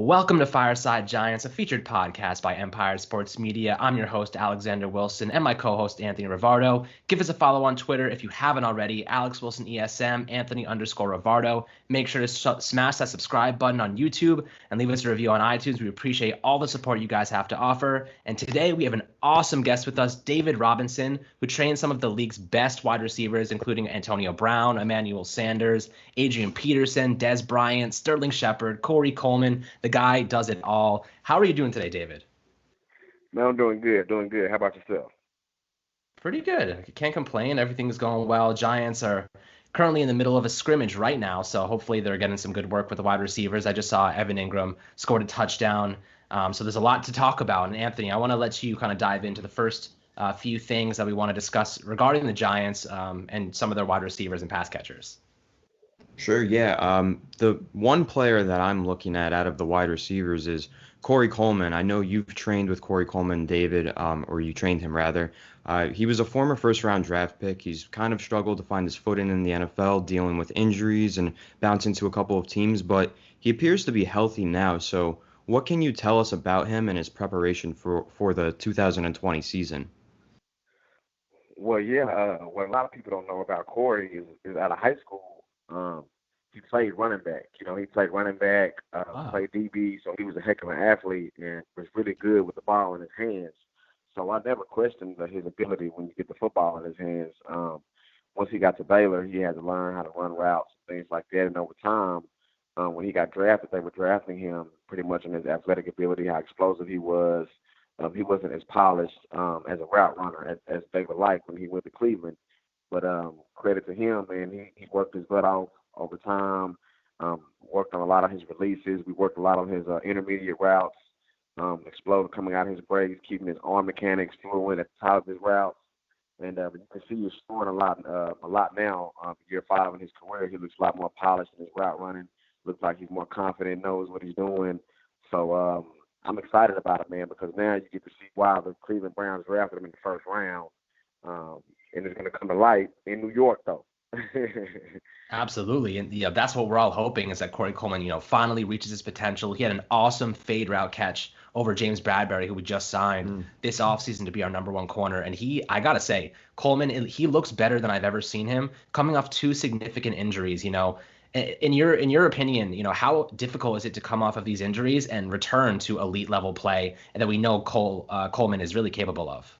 Welcome to Fireside Giants, a featured podcast by Empire Sports Media. I'm your host, Alexander Wilson, and my co-host, Anthony Rivardo. Give us a follow on Twitter if you haven't already, Alex Wilson ESM, Anthony_Rivardo. Make sure to smash that subscribe button on YouTube and leave us a review on iTunes. We appreciate all the support you guys have to offer. And today we have an awesome guest with us, David Robinson, who trains some of the league's best wide receivers, including Antonio Brown, Emmanuel Sanders, Adrian Peterson, Dez Bryant, Sterling Shepard, Corey Coleman. The guy does it all. How are you doing today, David? Man, I'm doing good. How about yourself? Pretty good. Can't complain. Everything's going well. Giants are currently in the middle of a scrimmage right now, so hopefully they're getting some good work with the wide receivers. I just saw Evan Ingram scored a touchdown. So there's a lot to talk about. And Anthony, I want to let you kind of dive into the first few things that we want to discuss regarding the Giants and some of their wide receivers and pass catchers. Sure, yeah. The one player that I'm looking at out of the wide receivers is Corey Coleman. I know you've trained with Corey Coleman, David, or you trained him rather. He was a former first-round draft pick. He's kind of struggled to find his footing in the NFL, dealing with injuries and bouncing to a couple of teams, but he appears to be healthy now. So what can you tell us about him and his preparation for the 2020 season? Well, yeah. What a lot of people don't know about Corey is out of high school. He played running back. He played running back, played DB, so he was a heck of an athlete and was really good with the ball in his hands. So I never questioned his ability when you get the football in his hands. Once he got to Baylor, he had to learn how to run routes and things like that. And over time, when he got drafted, they were drafting him pretty much on his athletic ability, how explosive he was. He wasn't as polished as a route runner as they would like when he went to Cleveland. But credit to him, man, he worked his butt off over time, worked on a lot of his releases. We worked a lot on his intermediate routes, exploded coming out of his breaks, keeping his arm mechanics fluid at the top of his routes. And you can see he's scoring a lot now. Year 5 in his career, he looks a lot more polished in his route running. Looks like he's more confident, knows what he's doing. So I'm excited about it, man, because now you get to see why the Cleveland Browns drafted him in the first round. And it's going to come to light in New York, though. Absolutely. And that's what we're all hoping is that Corey Coleman, finally reaches his potential. He had an awesome fade route catch over James Bradbury, who we just signed this offseason to be our number 1 corner. And I got to say, Coleman, he looks better than I've ever seen him coming off 2 significant injuries. In your opinion, how difficult is it to come off of these injuries and return to elite level play and that we know Coleman is really capable of?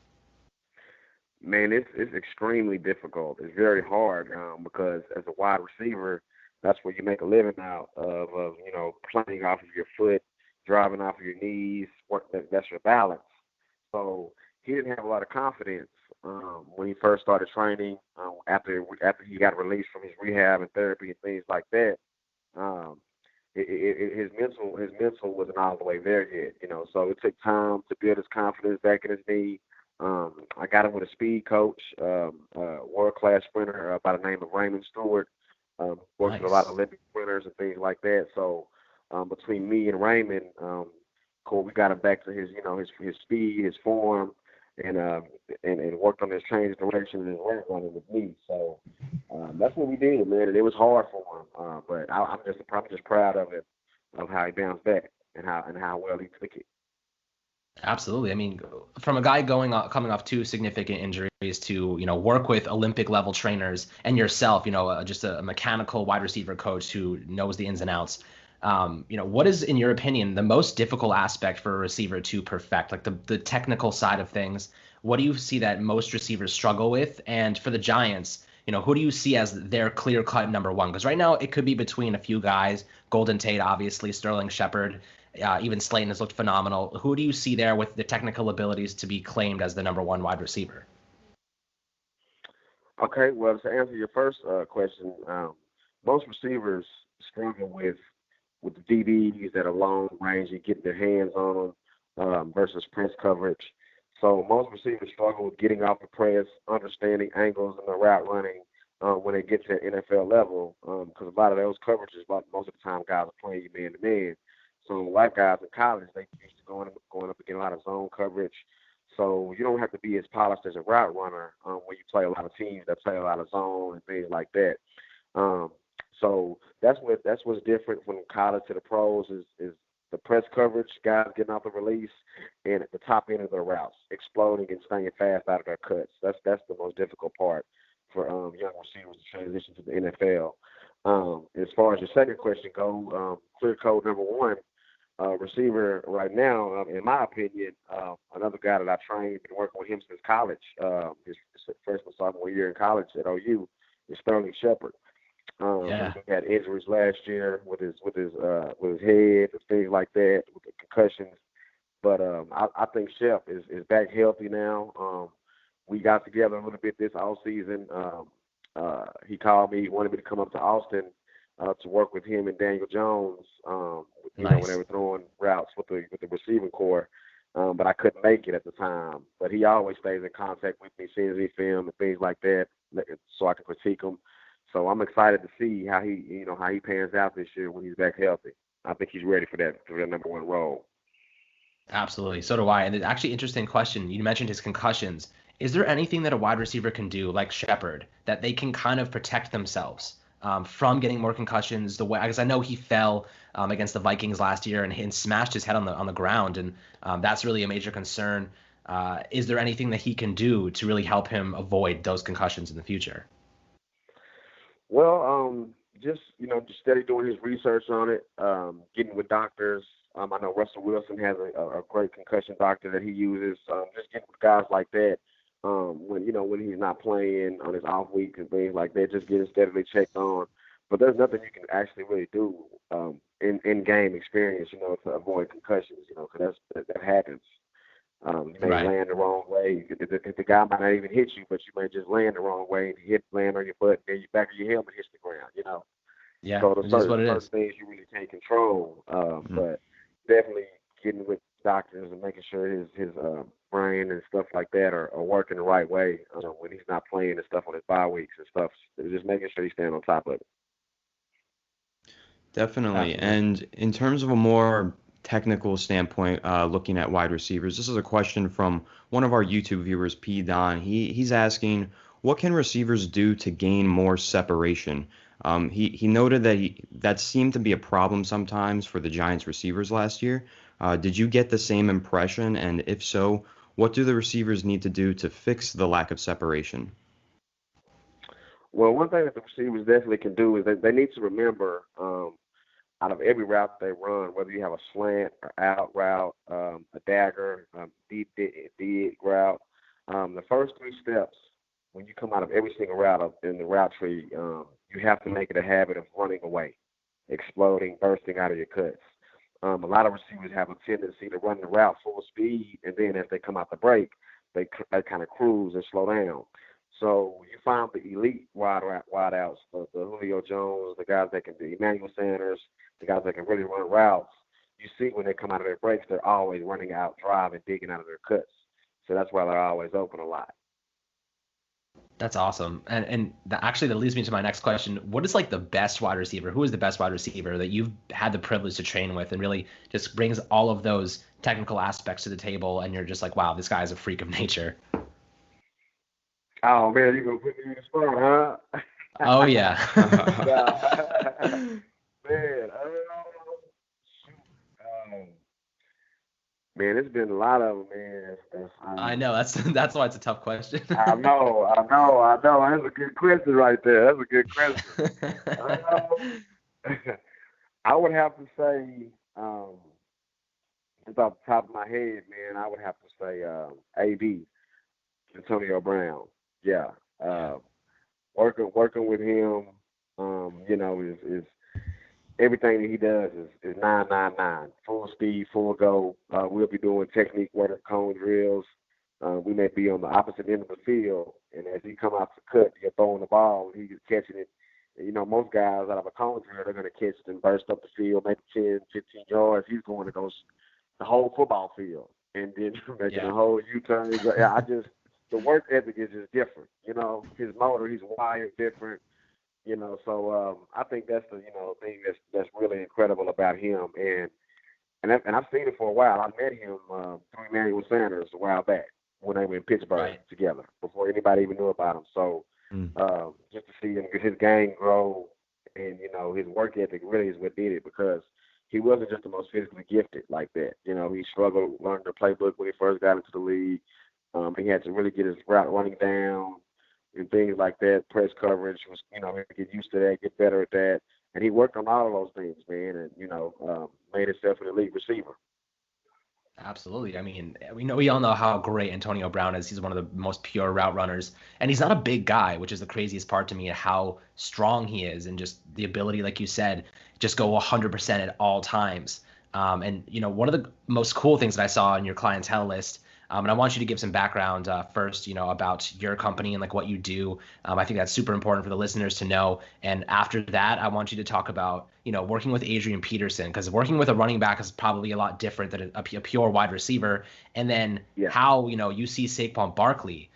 Man, it's extremely difficult. It's very hard because as a wide receiver, that's where you make a living out of playing off of your foot, driving off of your knees. That's your balance. So he didn't have a lot of confidence when he first started training. After he got released from his rehab and therapy and things like that, his mental wasn't all the way there yet. So it took time to build his confidence back in his knee. I got him with a speed coach, world-class sprinter by the name of Raymond Stewart. Worked with a lot of Olympic sprinters and things like that. So between me and Raymond, we got him back to his speed, his form, and worked on his change direction and his route running with me. So that's what we did, man. And it was hard for him, but I'm just proud of it, of how he bounced back and how well he took it. Absolutely. I mean, from a guy coming off 2 significant injuries to, work with Olympic level trainers and yourself, just a mechanical wide receiver coach who knows the ins and outs. What is, in your opinion, the most difficult aspect for a receiver to perfect, like the technical side of things? What do you see that most receivers struggle with? And for the Giants, who do you see as their clear-cut number 1? Because right now it could be between a few guys, Golden Tate, obviously, Sterling Shepard. Even Slayton has looked phenomenal. Who do you see there with the technical abilities to be claimed as the number 1 wide receiver? Okay, well, to answer your first question, most receivers struggle with the DBs that are long range and getting their hands on them versus press coverage. So most receivers struggle with getting off the press, understanding angles in the route running when they get to NFL level, because a lot of those coverages, most of the time, guys are playing you man-to-man. So a lot of guys in college, they used to going up against a lot of zone coverage. So you don't have to be as polished as a route runner when you play a lot of teams that play a lot of zone and things like that. So that's what's different from college to the pros is the press coverage, guys getting off the release, and at the top end of their routes, exploding and staying fast out of their cuts. That's the most difficult part for young receivers to transition to the NFL. As far as your second question goes, clear code number one receiver right now, in my opinion, another guy that I trained, been working with him since college, his freshman sophomore year in college at OU, is Sterling Shepard. He had injuries last year with his head and things like that, with the concussions. But I think Shep is back healthy now. We got together a little bit this off season. He called me, wanted me to come up to Austin to work with him and Daniel Jones. When they were throwing routes with the receiving core. But I couldn't make it at the time. But he always stays in contact with me, seeing his film and things like that, so I can critique him. So I'm excited to see how he pans out this year when he's back healthy. I think he's ready for that number one role. Absolutely. So do I. And actually, interesting question. You mentioned his concussions. Is there anything that a wide receiver can do, like Shepard, that they can kind of protect themselves from getting more concussions? Because I know he fell against the Vikings last year and smashed his head on the ground, and that's really a major concern. Is there anything that he can do to really help him avoid those concussions in the future? Well, just steady doing his research on it, getting with doctors. I know Russell Wilson has a great concussion doctor that he uses. Just getting with guys like that when he's not playing on his off week and things like that. Just getting steadily checked on. But there's nothing you can actually really do in game experience, to avoid concussions. Because that happens. You may land the wrong way. The guy might not even hit you, but you may just land the wrong way and land on your butt, and then your back of your helmet hits the ground. Yeah. So there's certain things you really can't control. But definitely getting with doctors and making sure his brain and stuff like that are working the right way when he's not playing and stuff on his bye weeks and stuff. Just making sure he's staying on top of it. Definitely. And in terms of a more technical standpoint, looking at wide receivers, this is a question from one of our YouTube viewers, P. Don. He's asking, what can receivers do to gain more separation? He noted that seemed to be a problem sometimes for the Giants receivers last year. Did you get the same impression? And if so, what do the receivers need to do to fix the lack of separation? Well, one thing that the receivers definitely can do is they need to remember out of every route they run, whether you have a slant or out route, a dagger, deep route, the first three steps, when you come out of every single route in the route tree, you have to make it a habit of running away, exploding, bursting out of your cuts. A lot of receivers have a tendency to run the route full speed, and then as they come out the break, they kind of cruise and slow down. So you find the elite wide outs, the Julio Jones, the guys that can do Emmanuel Sanders, the guys that can really run routes. You see when they come out of their breaks, they're always running out, driving, digging out of their cuts. So that's why they're always open a lot. That's awesome. And actually, that leads me to my next question. What is like the best wide receiver? Who is the best wide receiver that you've had the privilege to train with and really just brings all of those technical aspects to the table, and you're just like, wow, this guy is a freak of nature? Oh, man, you're going to put me in the spot, huh? Oh, yeah. Man, it's been a lot of them, man. I know. That's why it's a tough question. I know. That's a good question right there. That's a good question. I would have to say, just off the top of my head, man, I would have to say AB, Antonio Brown. Yeah. Working with him, is everything that he does is 999, full speed, full go. We'll be doing technique work, cone drills. We may be on the opposite end of the field, and as he come out the cut, you're throwing the ball, and he's catching it. And, most guys out of a cone drill, they're going to catch it and burst up the field, maybe 10, 15 yards. He's going to go the whole football field, and then making a whole U-turn. The work ethic is just different. His motor, he's wired different. So I think that's the thing that's really incredible about him, and I've seen it for a while. I met him through Emmanuel Sanders a while back when they were in Pittsburgh together before anybody even knew about him. So just to see him, his game grow, and his work ethic really is what did it, because he wasn't just the most physically gifted like that. You know, he struggled learning the playbook when he first got into the league. He had to really get his route running down and things like that. Press coverage was, you know, get used to that, get better at that. And he worked on all of those things, man, and, you know, made himself an elite receiver. Absolutely. I mean, we all know how great Antonio Brown is. He's one of the most pure route runners, and he's not a big guy, which is the craziest part to me, how strong he is, and just the ability, like you said, just go 100% at all times. And you know, one of the most cool things that I saw on your clientele list, and I want you to give some background first, you know, about your company and like what you do. I think that's super important for the listeners to know. And after that, I want you to talk about, you know, working with Adrian Peterson, because working with a running back is probably a lot different than a pure wide receiver. And then how, you know, you see Saquon Barkley,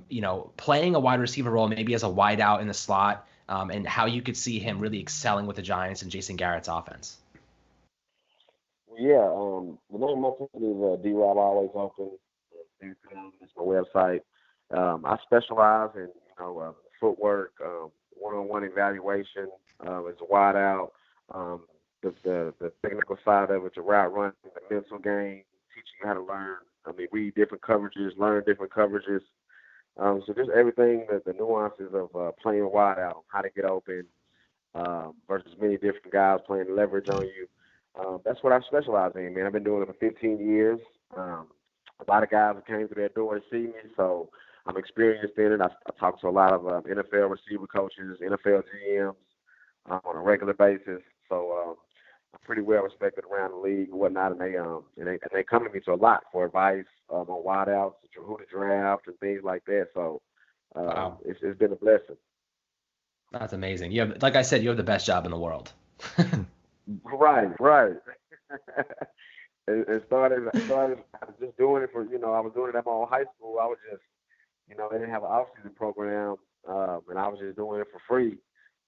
you know, playing a wide receiver role, maybe as a wide out in the slot, and how you could see him really excelling with the Giants and Jason Garrett's offense. Yeah, the name of my company is D-Rob Always Open. It's my website. I specialize in, you know, footwork, one-on-one evaluation, as a wide out, the technical side of it, the route running, the mental game, teaching you how to learn. I mean, read different coverages, learn different coverages. So just everything, the nuances of playing wide out, how to get open, versus many different guys playing leverage on you. That's what I specialize in, man. I've been doing it for 15 years. A lot of guys that came through that door to see me, so I'm experienced in it. I talk to a lot of NFL receiver coaches, NFL GMs on a regular basis. So I'm pretty well respected around the league and whatnot, and they come to me to a lot for advice on wideouts, who to draft, and things like that. So Wow. It's been a blessing. That's amazing. You have, like I said, you have the best job in the world. Right. It started just doing it for, you know, I was doing it at my old high school. I was just, you know, they didn't have an off-season program, and I was just doing it for free,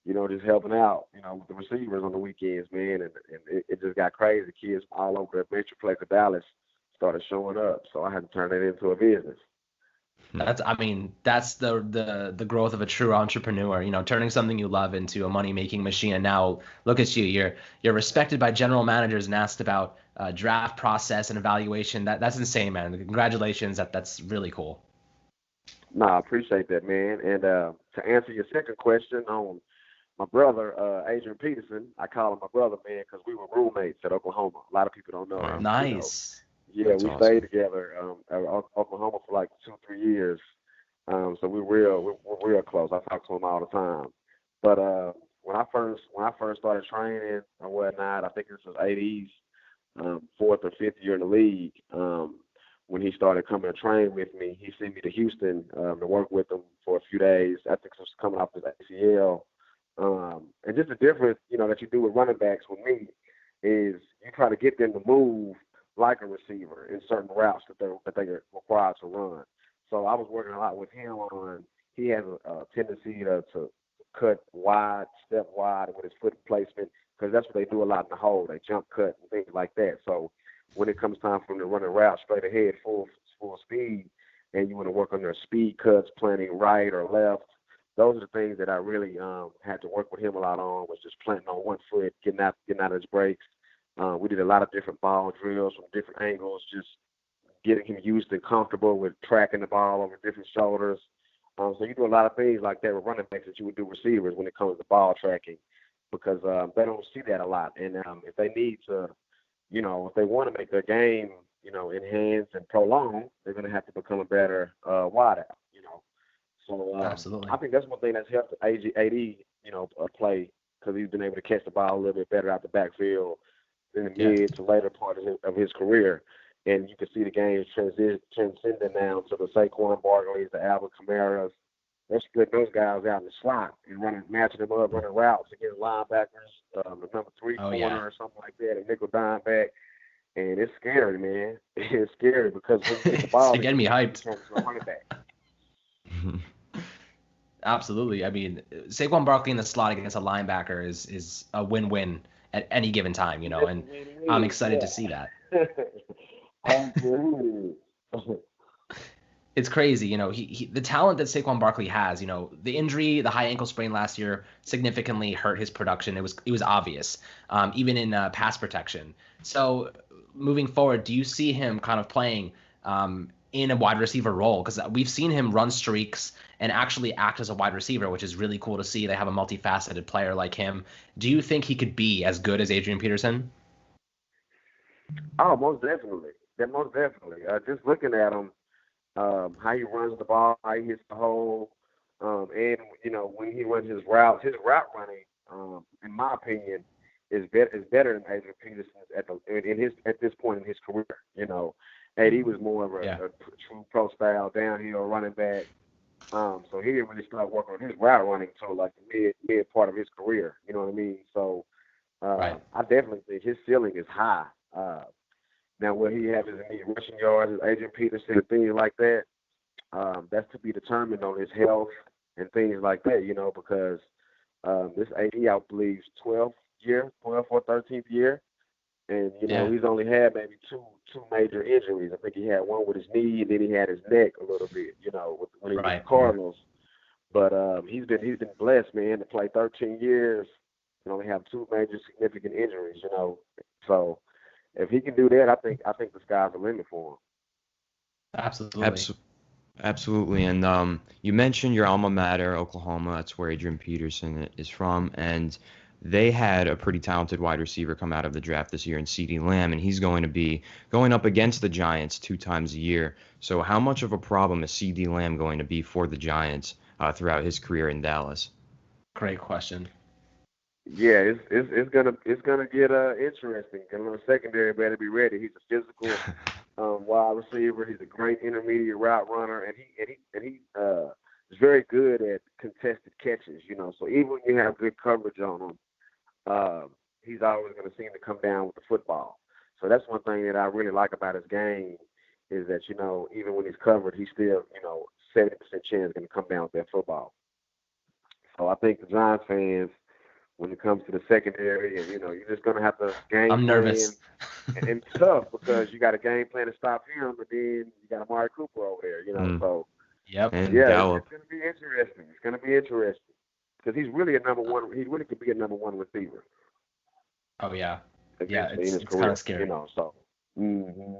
you know, just helping out, you know, with the receivers on the weekends, man, and it just got crazy. Kids all over the Metroplex of Dallas started showing up, so I had to turn it into a business. That's the growth of a true entrepreneur, you know, turning something you love into a money-making machine. And now look at you, you're respected by general managers and asked about draft process and evaluation. That's insane, man. Congratulations. That's really cool. No, I appreciate that, man. And to answer your second question on my brother, Adrian Peterson, I call him my brother, man, because we were roommates at Oklahoma. A lot of people don't know. Wow. Nice. You know. Yeah, That's we awesome. stayed together at Oklahoma for like 2-3 years. So we're real close. I talk to him all the time. But when I first started training or whatnot, I think this was 80s, 4th or 5th year in the league. When he started coming to train with me, he sent me to Houston to work with him for a few days. I think it was coming off his ACL. And just the difference, you know, that you do with running backs with me is you try to get them to move like a receiver in certain routes that they're required to run. So I was working a lot with him on, he has a tendency to cut wide, step wide with his foot placement, because that's what they do a lot in the hole. They jump cut and things like that. So when it comes time for them to run a route straight ahead, full speed, and you want to work on their speed cuts, planting right or left, those are the things that I really had to work with him a lot on, was just planting on one foot, getting out of his breaks. We did a lot of different ball drills from different angles, just getting him used and comfortable with tracking the ball over different shoulders. So you do a lot of things like that with running backs that you would do receivers when it comes to ball tracking, because they don't see that a lot. And if they need to, you know, if they want to make their game, you know, enhance and prolong, they're going to have to become a better wideout, you know. So Absolutely. I think that's one thing that's helped AD, you know, play, because he's been able to catch the ball a little bit better out the backfield in the mid to later part of his career. And you can see the game transcending now to the Saquon Barkleys, the Alvin Kamaras. They're splitting those guys out in the slot and matching them up, running routes against linebackers, the number 3 corner or something like that, a nickel dime back. And it's scary, man. It's scary because when you get the ball, it's getting me hyped. Running back. Absolutely. I mean, Saquon Barkley in the slot against a linebacker is a win-win at any given time, you know, and I'm excited to see that. It's crazy, the talent that Saquon Barkley has, the injury, the high ankle sprain last year significantly hurt his production. It was obvious, even in pass protection. So moving forward, do you see him kind of playing in a wide receiver role? Because we've seen him run streaks and actually act as a wide receiver, which is really cool to see. They have a multifaceted player like him. Do you think he could be as good as Adrian Peterson? Oh, most definitely. Yeah, most definitely. Just looking at him, how he runs the ball, how he hits the hole, and when he runs his route running, in my opinion, is better than Adrian Peterson's at this point in his career. AD was more of a true pro style downhill running back. So he didn't really start working on his route running until like the mid part of his career. You know what I mean? So Right. I definitely think his ceiling is high. Now, will he have his rushing yards as Adrian Peterson and things like that? That's to be determined on his health and things like that, because this AD, I believe, 12th or 13th year. And, he's only had maybe two major injuries. I think he had one with his knee, and then he had his neck a little bit, when he was with the Cardinals. But he's been blessed, man, to play 13 years and only have two major significant injuries, So if he can do that, I think the sky's the limit for him. Absolutely. Absolutely. And you mentioned your alma mater, Oklahoma. That's where Adrian Peterson is from. And they had a pretty talented wide receiver come out of the draft this year in CeeDee Lamb, and he's going to be going up against the Giants 2 times a year. So how much of a problem is CeeDee Lamb going to be for the Giants throughout his career in Dallas? Great question. Yeah, it's gonna get interesting. And the secondary better be ready. He's a physical wide receiver. He's a great intermediate route runner, and he is very good at contested catches. So even when you have good coverage on him, he's always going to seem to come down with the football. So that's one thing that I really like about his game is that even when he's covered, he's still 70% chance going to come down with that football. So I think the Giants fans, when it comes to the secondary, and you're just gonna have to game I'm nervous. and it's tough because you got a game plan to stop him, but then you got Amari Cooper over there, So Yep. And yeah, Gallup. it's gonna be interesting. It's gonna be interesting because he's really a number one. He really could be a number one receiver. Oh yeah. Yeah, It's kind of scary. So. Mm-hmm.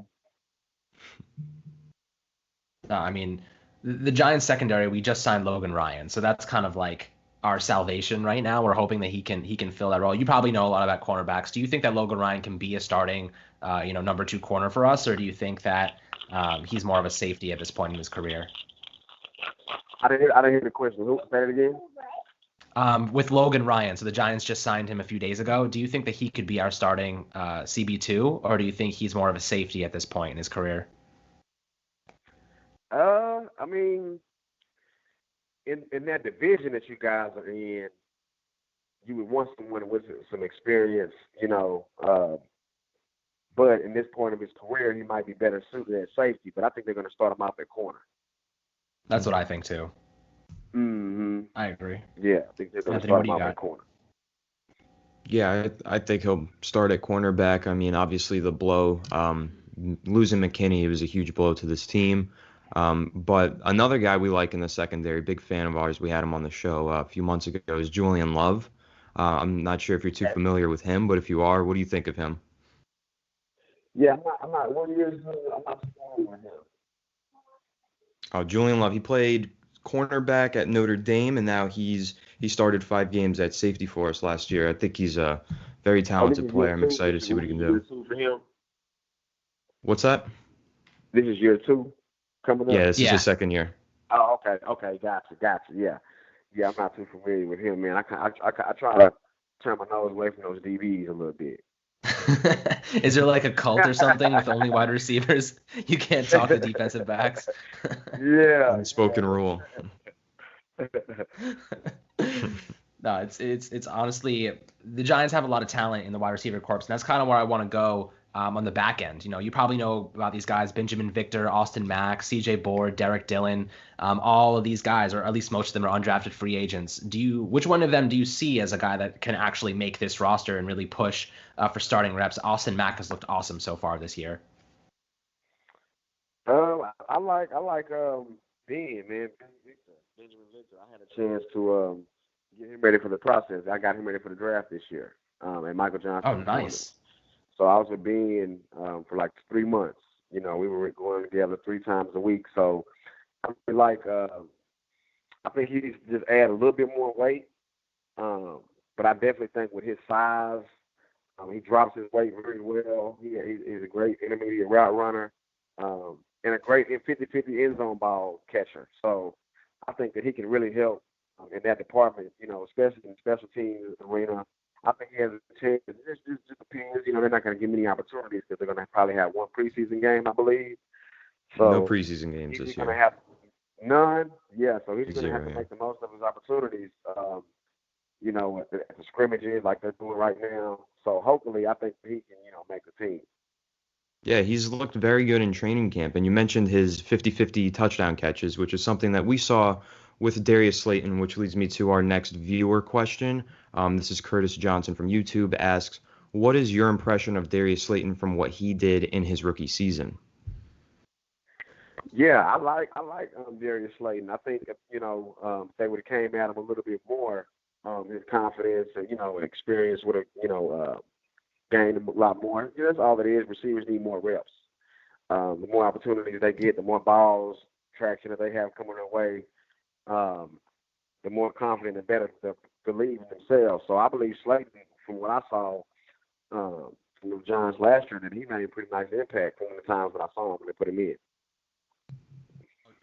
No, I mean, the Giants secondary, we just signed Logan Ryan, so that's kind of like our salvation right now. We're hoping that he can fill that role. You probably know a lot about cornerbacks. Do you think that Logan Ryan can be a starting, number 2 corner for us, or do you think that he's more of a safety at this point in his career? I didn't hear the question. Say it again. With Logan Ryan, so the Giants just signed him a few days ago. Do you think that he could be our starting CB2, or do you think he's more of a safety at this point in his career? I mean, in that division that you guys are in, you would want someone with some experience, but in this point of his career, he might be better suited at safety. But I think they're going to start him off at corner. That's what I think too. Mm-hmm. I agree. Yeah, I think they're going to start him off at corner. Yeah, I think he'll start at cornerback. I mean, obviously the blow, losing McKinney was a huge blow to this team. But another guy we like in the secondary, big fan of ours, we had him on the show a few months ago, is Julian Love. I'm not sure if you're too familiar with him, but if you are, what do you think of him? Yeah, I'm not 1 year. I'm not familiar with him. Oh, Julian Love, he played cornerback at Notre Dame, and now he started 5 games at safety for us last year. I think he's a very talented player. I'm excited to see what he can do. For him? What's that? This is year 2 coming up? Yeah, this is his second year. Oh, okay, gotcha. Yeah, I'm not too familiar with him, man. I try to turn my nose away from those DBs a little bit. Is there like a cult or something with only wide receivers? You can't talk to defensive backs. Yeah. Unspoken rule. No, it's honestly, the Giants have a lot of talent in the wide receiver corps, and that's kind of where I want to go on the back end. You probably know about these guys: Benjamin Victor, Austin Mack, C.J. Board, Derek Dillon. All of these guys, or at least most of them, are undrafted free agents. Which one of them do you see as a guy that can actually make this roster and really push for starting reps? Austin Mack has looked awesome so far this year. I Ben, man, Benjamin Victor. I had a chance to get him ready for the process. I got him ready for the draft this year. And Michael Johnson. Oh, nice. So I was with Ben for like 3 months. You know, we were going together 3 times a week. So I really I think he needs to just add a little bit more weight. But I definitely think with his size, he drops his weight very well. He's a great intermediate route runner and a great 50-50 end zone ball catcher. So I think that he can really help in that department, you know, especially in the special teams arena. I think he has a chance. It just depends. You know, they're not going to give many opportunities because they're going to probably have one preseason game, I believe. So no preseason games this year. He's going to have none. Yeah, so he's going to have to yeah. make the most of his opportunities, you know, at the scrimmages like they're doing right now. So hopefully I think he can, you know, make the team. Yeah, he's looked very good in training camp. And you mentioned his 50-50 touchdown catches, which is something that we saw with Darius Slayton, which leads me to our next viewer question. This is Curtis Johnson from YouTube, asks, what is your impression of Darius Slayton from what he did in his rookie season? Yeah, I like Darius Slayton. I think if, you know, if they would have came at him a little bit more, his confidence and, you know, experience would have, you know, gained a lot more. You know, that's all it is. Receivers need more reps. The more opportunities they get, the more balls, traction that they have coming their way, the more confident and better they believe in themselves. So I believe Slayton, from what I saw from the Giants last year, that he made a pretty nice impact from the times that I saw him when they put him in.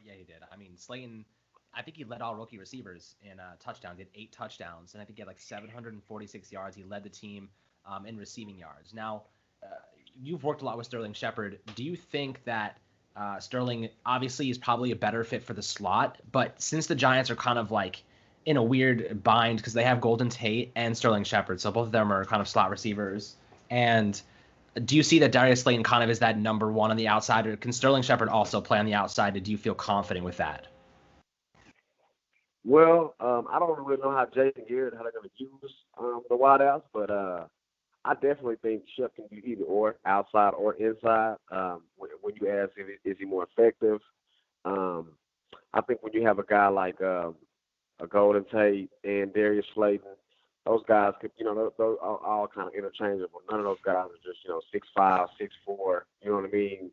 Yeah, he did. I mean, Slayton, I think he led all rookie receivers in touchdowns. He had 8 touchdowns, and I think he had like 746 yards. He led the team in receiving yards. Now, you've worked a lot with Sterling Shepard. Do you think that Sterling obviously is probably a better fit for the slot, but since the Giants are kind of like in a weird bind because they have Golden Tate and Sterling Shepard, so both of them are kind of slot receivers, and do you see that Darius Slayton kind of is that number one on the outside, or can Sterling Shepard also play on the outside? Do you feel confident with that? Well, I don't really know how Jason Garrett, how they're going to use the wideouts, but I definitely think Shep can be either or, outside or inside. When you ask is he more effective, I think when you have a guy like a Golden Tate and Darius Slayton, those guys could, you know, those are all kind of interchangeable. None of those guys are just, you know, 6'5", 6'4", you know what I mean?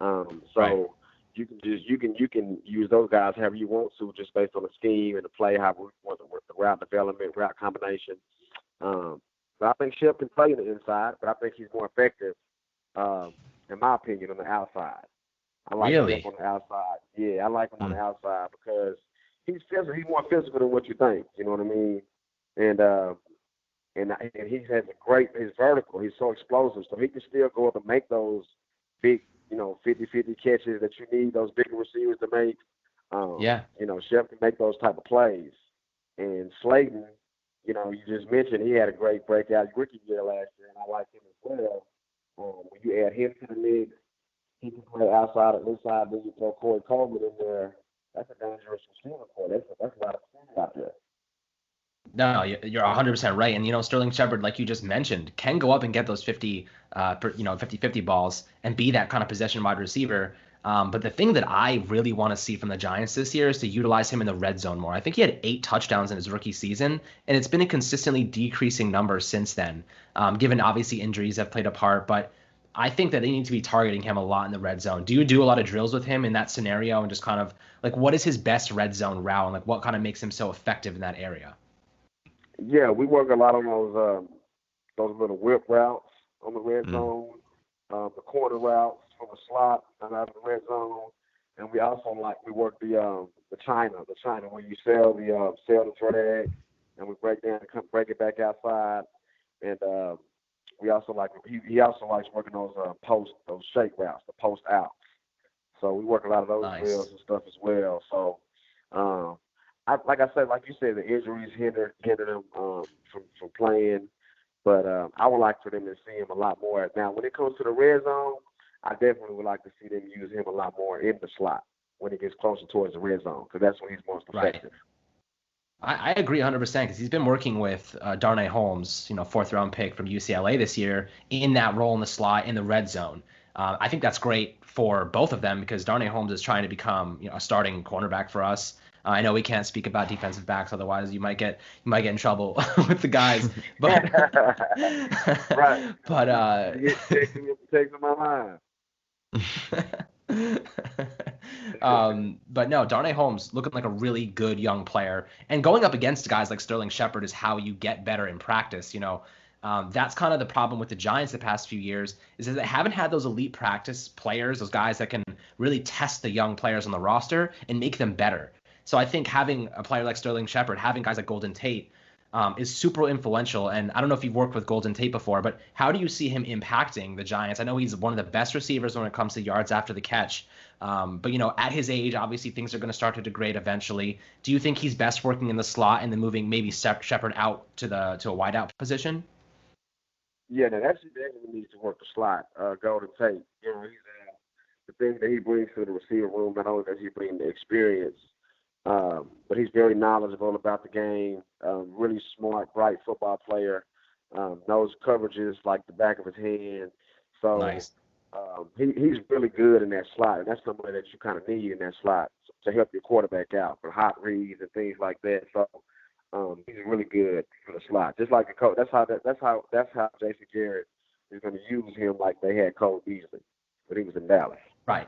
So right. you can use those guys however you want to, just based on the scheme and the play, how we want the route development, route combination. But I think Shep can play on the inside, but I think he's more effective, in my opinion, on the outside. I like Shep on the outside. Yeah, I like him on the outside because he's physical. He's more physical than what you think. You know what I mean? And he has his vertical. He's so explosive, so he can still go up and make those big, you know, 50-50 catches that you need those bigger receivers to make. You know, Shep can make those type of plays. And Slayton, you know, you just mentioned he had a great breakout rookie year last year, and I like him as well. When you add him to the mix, he can play outside or inside. Then you throw Corey Coleman in there. That's a dangerous receiver for you. That's a lot of speed out there. No, you're 100% right. And, you know, Sterling Shepard, like you just mentioned, can go up and get those 50-50 balls and be that kind of possession wide receiver. But the thing that I really want to see from the Giants this year is to utilize him in the red zone more. I think he had 8 touchdowns in his rookie season, and it's been a consistently decreasing number since then, given obviously injuries have played a part. But I think that they need to be targeting him a lot in the red zone. Do you do a lot of drills with him in that scenario and just kind of like what is his best red zone route and like what kind of makes him so effective in that area? Yeah, we work a lot on those little whip routes on the red zone, the corner routes from the slot and out of the red zone, and we also we work the China where you sell the drag, and we break it back outside, and we also he also likes working those shake routes, the post outs. So we work a lot of those drills and stuff as well. So. Like you said, the injuries hinder them from playing, but I would like for them to see him a lot more. Now, when it comes to the red zone, I definitely would like to see them use him a lot more in the slot when it gets closer towards the red zone, because that's when he's most effective. Right. I agree 100% because he's been working with Darnay Holmes, 4th round pick from UCLA this year, in that role in the slot in the red zone. I think that's great for both of them because Darnay Holmes is trying to become a starting cornerback for us. I know we can't speak about defensive backs, otherwise you might get in trouble with the guys. But right. but You get taking my line. but no, Darnay Holmes looking like a really good young player, and going up against guys like Sterling Shepard is how you get better in practice. That's kind of the problem with the Giants the past few years is that they haven't had those elite practice players, those guys that can really test the young players on the roster and make them better. So I think having a player like Sterling Shepard, having guys like Golden Tate, is super influential. And I don't know if you've worked with Golden Tate before, but how do you see him impacting the Giants? I know he's one of the best receivers when it comes to yards after the catch. But at his age, obviously things are going to start to degrade eventually. Do you think he's best working in the slot and then moving maybe Shepard out to a wideout position? Yeah, that actually definitely needs to work the slot. Golden Tate, he's the thing that he brings to the receiver room. Not only does he bring the experience, but he's very knowledgeable about the game. Really smart, bright football player. Knows coverages like the back of his hand. So nice. He's really good in that slot, and that's somebody that you kind of need in that slot to help your quarterback out for hot reads and things like that. So he's really good for the slot, just like the coach. That's how Jason Garrett is going to use him, like they had Cole Beasley, but he was in Dallas. Right.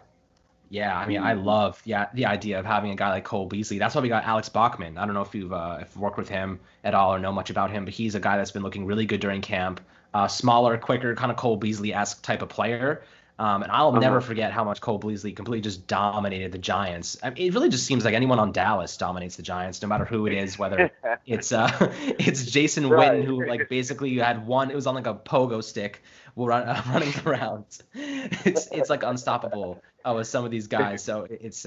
Yeah, I mean, I love the idea of having a guy like Cole Beasley. That's why we got Alex Bachman. I don't know if you've worked with him at all or know much about him, but he's a guy that's been looking really good during camp. Smaller, quicker, kind of Cole Beasley-esque type of player. And I'll never forget how much Cole Beasley completely just dominated the Giants. I mean, it really just seems like anyone on Dallas dominates the Giants, no matter who it is, whether it's Jason Witten, who like basically you had one, it was on like a pogo stick running around. It's like unstoppable with some of these guys. So it's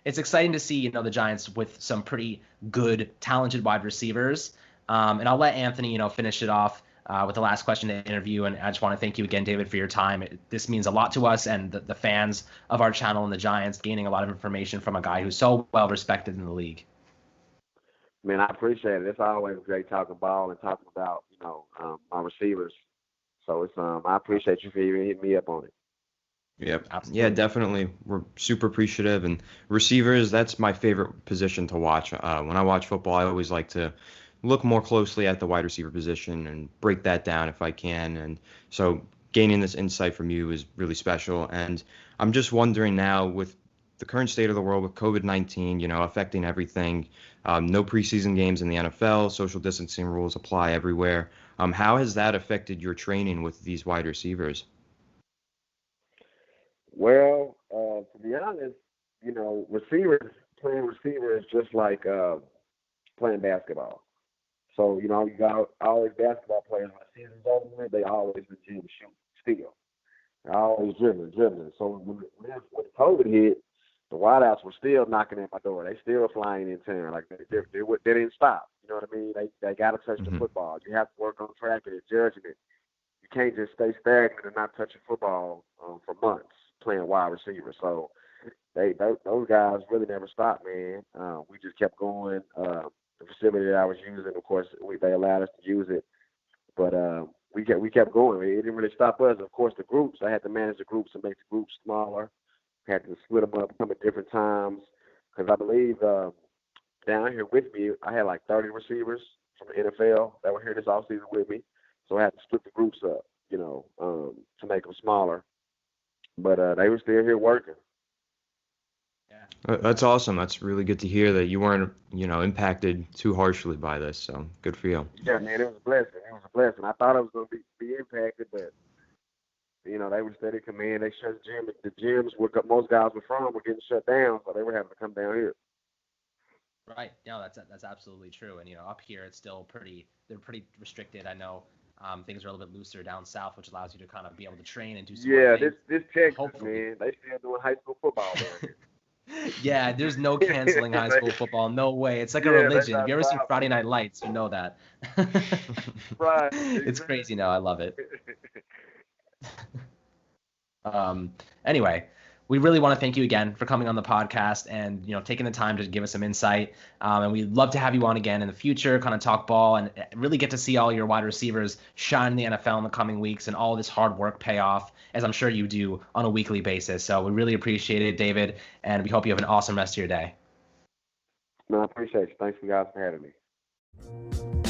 exciting to see, the Giants with some pretty good, talented wide receivers. And I'll let Anthony, finish it off with the last question in the interview. And I just want to thank you again, David, for your time. This means a lot to us and the fans of our channel and the Giants, gaining a lot of information from a guy who's so well respected in the league. Man, I appreciate it. It's always great talking ball and talking about, my receivers. So it's I appreciate you for even hitting me up on it. Yep. Absolutely. Yeah, definitely. We're super appreciative. And receivers, that's my favorite position to watch. When I watch football, I always like to look more closely at the wide receiver position and break that down if I can. And so gaining this insight from you is really special. And I'm just wondering now, with the current state of the world with COVID-19, affecting everything, no preseason games in the NFL, social distancing rules apply everywhere. How has that affected your training with these wide receivers? Well, to be honest, playing receiver is just like playing basketball. So, you got always basketball players, when the season's over, they always in the gym shooting still. They're always dribbling. So when COVID hit, the wideouts were still knocking at my door. They still flying in town. Like they didn't stop. You know what I mean? They got to touch the football. You have to work on tracking it, judging it. You can't just stay stagnant and not touch the football for months playing wide receiver. So those guys really never stopped, man. We just kept going. The facility that I was using, of course, they allowed us to use it, but we kept going. It didn't really stop us. Of course, the groups, I had to manage the groups and make the groups smaller. Had to split them up, come at different times, because I believe down here with me, I had like 30 receivers from the NFL that were here this offseason with me, so I had to split the groups up, to make them smaller. But they were still here working. Yeah. That's awesome. That's really good to hear that you weren't, impacted too harshly by this. So good for you. Yeah, man, it was a blessing. I thought I was going to be impacted, but they were steady command. They shut the gyms where most guys were from were getting shut down, so they were having to come down here. Right. No, that's absolutely true. And up here it's still they're pretty restricted. I know things are a little bit looser down south, which allows you to kind of be able to train and do some more things. this Texas, man, they still doing high school football down here. Yeah, there's no canceling high school football. No way. It's like a religion. Have you ever seen Friday Night Lights? You know that. Right. It's crazy now. I love it. Anyway, we really want to thank you again for coming on the podcast and, taking the time to give us some insight. And we'd love to have you on again in the future, kind of talk ball and really get to see all your wide receivers shine in the NFL in the coming weeks and all this hard work pay off, as I'm sure you do on a weekly basis. So we really appreciate it, David, and we hope you have an awesome rest of your day. No, I appreciate you. Thanks you guys for having me.